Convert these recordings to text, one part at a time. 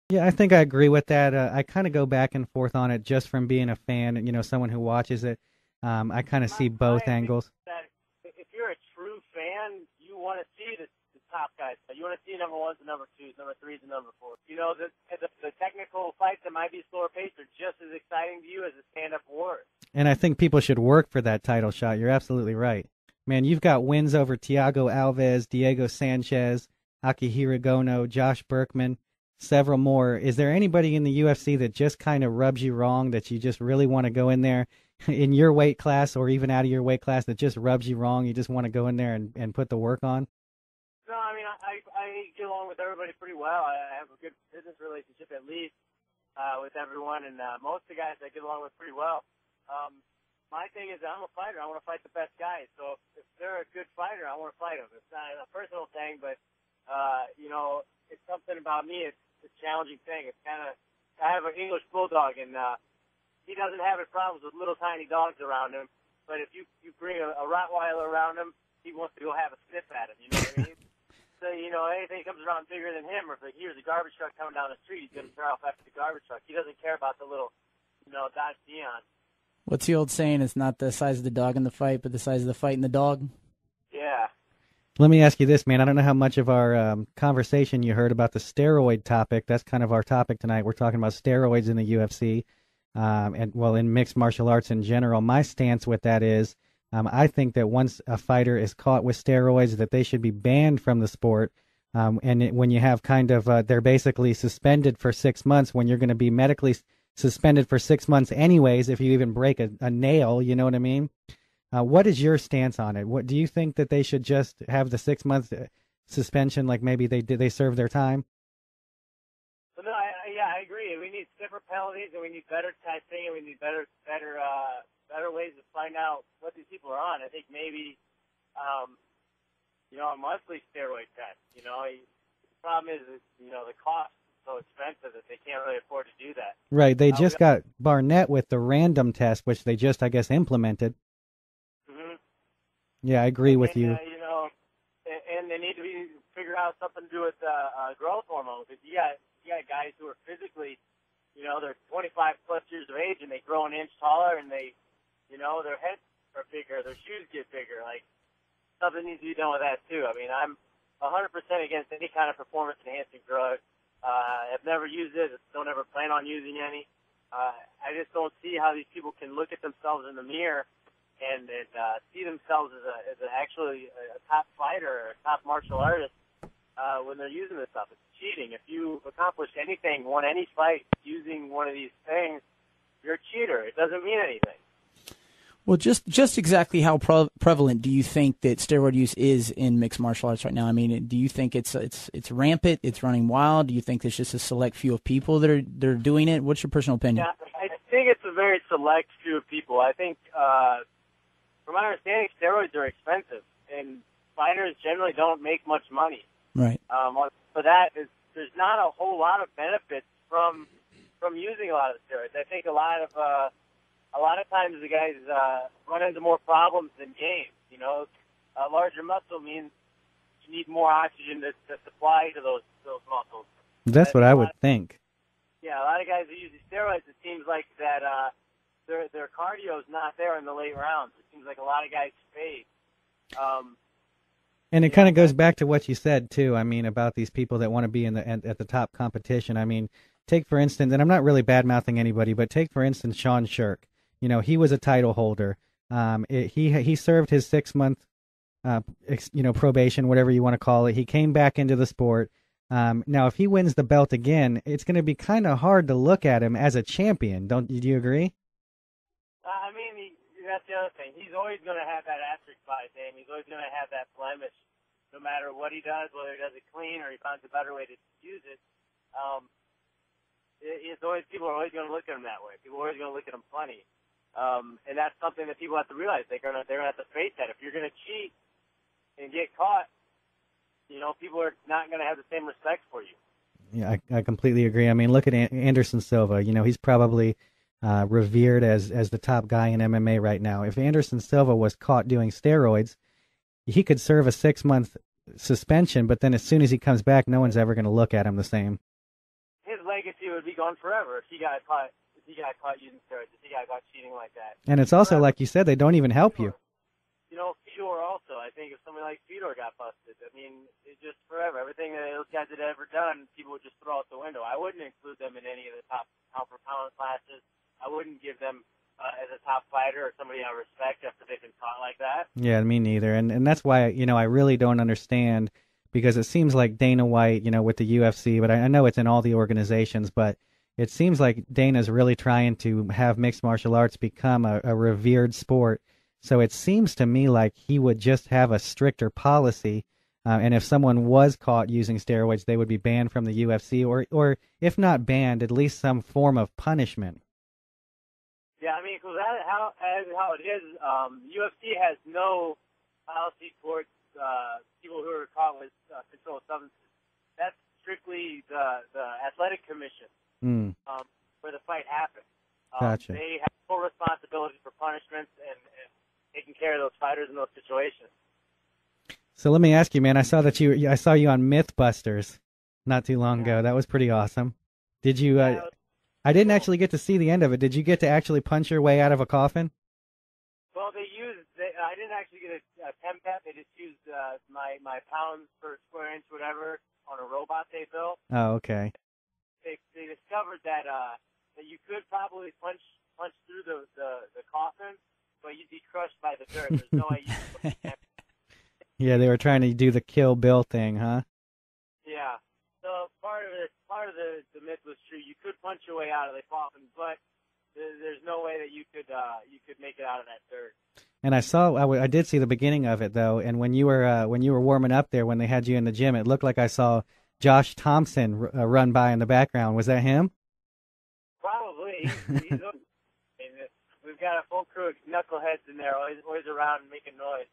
Yeah, I think I agree with that. I kind of go back and forth on it just from being a fan, someone who watches it. I kind of My, see my both opinion angles. is that if you're a true fan, you want to see the top guys. You want to see number ones and number twos, number threes and number fours. The technical fights that might be slower paced are just as exciting to you as the stand-up wars. And I think people should work for that title shot. You're absolutely right. Man, you've got wins over Thiago Alves, Diego Sanchez, Akihiro Gono, Josh Berkman, several more. Is there anybody in the UFC that just kind of rubs you wrong, that you just really want to go in there in your weight class or even out of your weight class, that just rubs you wrong? You just want to go in there and put the work on? No, I mean, I get along with everybody pretty well. I have a good business relationship at least with everyone, and most of the guys I get along with pretty well. My thing is I'm a fighter. I want to fight the best guys. So if they're a good fighter, I want to fight them. It's not a personal thing, but, it's something about me. It's a challenging thing. It's kind of, I have an English bulldog, and he doesn't have any problems with little tiny dogs around him. But if you bring a Rottweiler around him, he wants to go have a sniff at him. You know what I mean? So, anything comes around bigger than him, or if he hears a garbage truck coming down the street, he's going to throw off after the garbage truck. He doesn't care about the little, Dodge Neon. What's the old saying? It's not the size of the dog in the fight, but the size of the fight in the dog. Yeah. Let me ask you this, man. I don't know how much of our conversation you heard about the steroid topic. That's kind of our topic tonight. We're talking about steroids in the UFC, in mixed martial arts in general. My stance with that is, I think that once a fighter is caught with steroids, that they should be banned from the sport. When you have they're basically suspended for 6 months, when you're going to be medically suspended for 6 months anyways, if you even break a nail, you know what I mean? What is your stance on it? What do you think, that they should just have the 6 month suspension, like maybe they serve their time? So no, I agree. We need stiffer penalties, and we need better testing, and we need better ways to find out what these people are on. I think maybe, a monthly steroid test. The problem is, the cost is so expensive that they can't really afford to do that. Right. They just got Barnett with the random test, which they just, I guess, implemented. Mm-hmm. Yeah, I agree with you. And they need to figure out something to do with growth hormone, because you got guys who are physically, they're 25 plus years of age, and they grow an inch taller, and they, their heads are bigger, their shoes get bigger. Like, something needs to be done with that too. I mean, I'm 100% against any kind of performance-enhancing drug. I've never used it. Don't ever plan on using any. I just don't see how these people can look at themselves in the mirror and see themselves as actually a top fighter or a top martial artist when they're using this stuff. It's cheating. If you accomplish anything, won any fight using one of these things, you're a cheater. It doesn't mean anything. Well, just exactly how prevalent do you think that steroid use is in mixed martial arts right now? I mean, do you think it's rampant? It's running wild? Do you think there's just a select few of people that are doing it? What's your personal opinion? Yeah, I think it's a very select few of people. I think, from my understanding, steroids are expensive, and fighters generally don't make much money. Right. For that, there's not a whole lot of benefits from using a lot of the steroids. I think a lot of times the guys run into more problems than gains. Larger muscle means you need more oxygen to supply to those muscles. That's what I would think. Yeah, a lot of guys who use these steroids, it seems like that their cardio is not there in the late rounds. It seems like a lot of guys fade. And it kind of goes back to what you said too. I mean, about these people that want to be at the top competition. I mean, take for instance, and I'm not really bad mouthing anybody, but take for instance Sean Shirk. He was a title holder. He served his 6 month, probation, whatever you want to call it. He came back into the sport. Now, if he wins the belt again, it's going to be kind of hard to look at him as a champion. Do you agree? I mean, that's the other thing. He's always going to have that asterisk by his name. He's always going to have that blemish, no matter what he does, whether he does it clean or he finds a better way to use it. People are always going to look at him that way. People are always going to look at him funny. And that's something that people have to realize. They're going to have to face that. If you're going to cheat and get caught, people are not going to have the same respect for you. Yeah, I completely agree. I mean, look at Anderson Silva. He's probably revered as the top guy in MMA right now. If Anderson Silva was caught doing steroids, he could serve a 6 month suspension, but then as soon as he comes back, no one's ever going to look at him the same. His legacy would be gone forever if he got caught. If he got caught using steroids, if he got caught cheating like that. And it's also, like you said, they don't even help you. You know, Fedor also. I think if somebody like Fedor got busted, I mean, it's just forever. Everything that those guys had ever done, people would just throw out the window. I wouldn't include them in any of the top pound-for-pound classes. I wouldn't give them as a top fighter or somebody I respect after they've been caught like that. Yeah, me neither. And that's why, I really don't understand, because it seems like Dana White, with the UFC, but I know it's in all the organizations, but it seems like Dana's really trying to have mixed martial arts become a revered sport. So it seems to me like he would just have a stricter policy, and if someone was caught using steroids, they would be banned from the UFC, or if not banned, at least some form of punishment. Yeah, I mean, because how it is, UFC has no policy towards people who are caught with controlled substances. That's strictly the athletic commission where the fight happens. Gotcha. They have full responsibility for punishments and taking care of those fighters in those situations. So let me ask you, man. I saw you on MythBusters not too long ago. That was pretty awesome. Did you? I didn't actually get to see the end of it. Did you get to actually punch your way out of a coffin? Well, I didn't actually get a temp tap. They just used my pounds per square inch, whatever, on a robot they built. Oh, okay. They discovered that you could probably punch through the coffin, but you'd be crushed by the dirt. There's no way you could. Yeah, they were trying to do the Kill Bill thing, huh? Yeah. So part of the myth was true. You could punch your way out of the coffin, but there's no way that you could make it out of that dirt. And I did see the beginning of it though, and when you were warming up there, when they had you in the gym, it looked like I saw Josh Thompson run by in the background. Was that him? Probably. We've got a full crew of knuckleheads in there, always around making noise.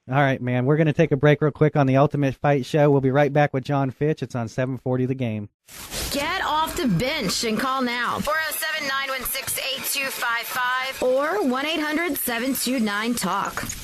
All right, man. We're going to take a break real quick on the Ultimate Fight Show. We'll be right back with John Fitch. It's on 740 The Game. Get off the bench and call now. 407-916-8255 or 1-800-729-TALK.